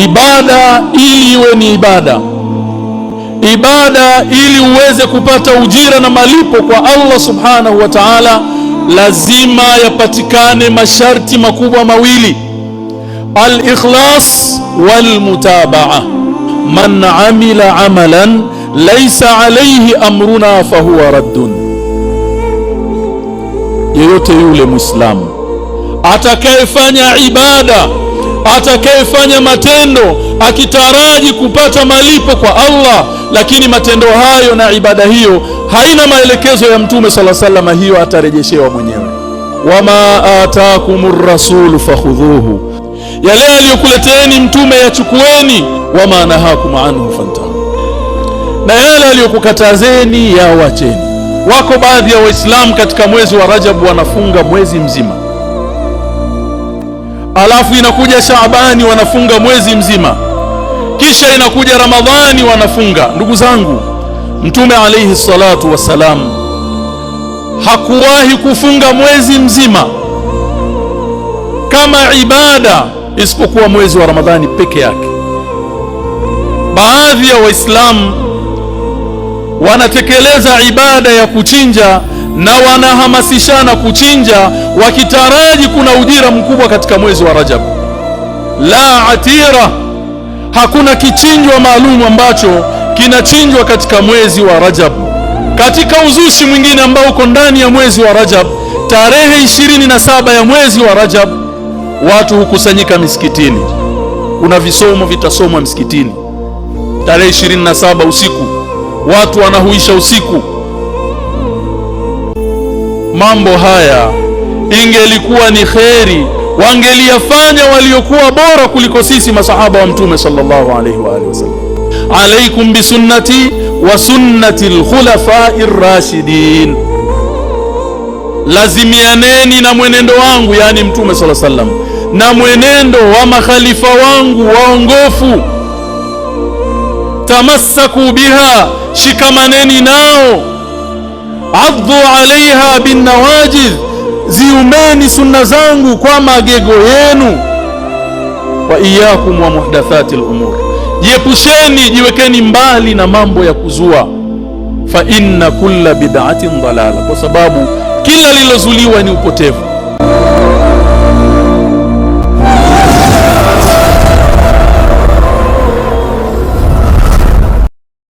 ibada ili iwe ni ibada, ibada ili uweze kupata ujira na malipo kwa Allah subhanahu wa ta'ala, lazima yapatikane masharti makubwa mawili: al-ikhlas wal-mutabaa. Man amila amalan laysa alayhi amruna fahuwa raddun. Yeyote yule Muislamu atakayefanya ibada, atakayefanya matendo akitaraji kupata malipo kwa Allah, lakini matendo hayo na ibada hiyo haina maelekezo ya Mtume sallallahu alaihi wasallam, hiyo atarejeshewa mwenyewe. Wama ataakumur rasulu fakhudhuhu, yale aliyokuleteeni Mtume yachukueni. Wama nahakum anhu fantahu, na yale aliyokukatazeni yawacheni. Wako baadhi ya Waislamu katika mwezi wa Rajab wanafunga mwezi mzima, alafu inakuja Shaabani wanafunga mwezi mzima, kisha inakuja Ramadhani wanafunga. Ndugu zangu, Mtume alayhi salatu wassalam hakuwahi kufunga mwezi mzima kama ibada isipokuwa mwezi wa Ramadhani peke yake. Baadhi ya Waislamu wanatekeleza ibada ya kuchinja na wanahamasishana kuchinja wakitaraji kuna ujira mkubwa katika mwezi wa Rajab. La atira, hakuna kichinjwa maalum ambacho kinachinjwa katika mwezi wa Rajab. Katika uzushi mwingine ambao uko ndani ya mwezi wa Rajab, tarehe 27 ya mwezi wa Rajab watu hukusanyika misikitini, kuna visomo vitasomwa misikitini. Tarehe 27 usiku watu wanahuisha usiku. Mambo haya ingelikuwa ni kheri wangeliyafanya waliokuwa bora kuliko sisi masahaba wa Mtume sallallahu alaihi wa alihi wasallam. Alaikum bisunnati wa sunnati al-khulafa'ir rashidin, lazimianeni na mwenendo wangu, yani Mtume sallallahu alaihi wasallam, na mwenendo wa makhalifa wangu waongofu. Tamassaku biha, shikamaneni nao. Addu alaiha bin nawajidh, ziumeni sunna zangu kwa magego yenu. Wa iyyakum wa muhdathatil umur, jiepusheni, jiwekeni mbali na mambo ya kuzua. Fa inna kulla bid'atin dalala, kwa sababu kila lilozuliwa ni upotevu.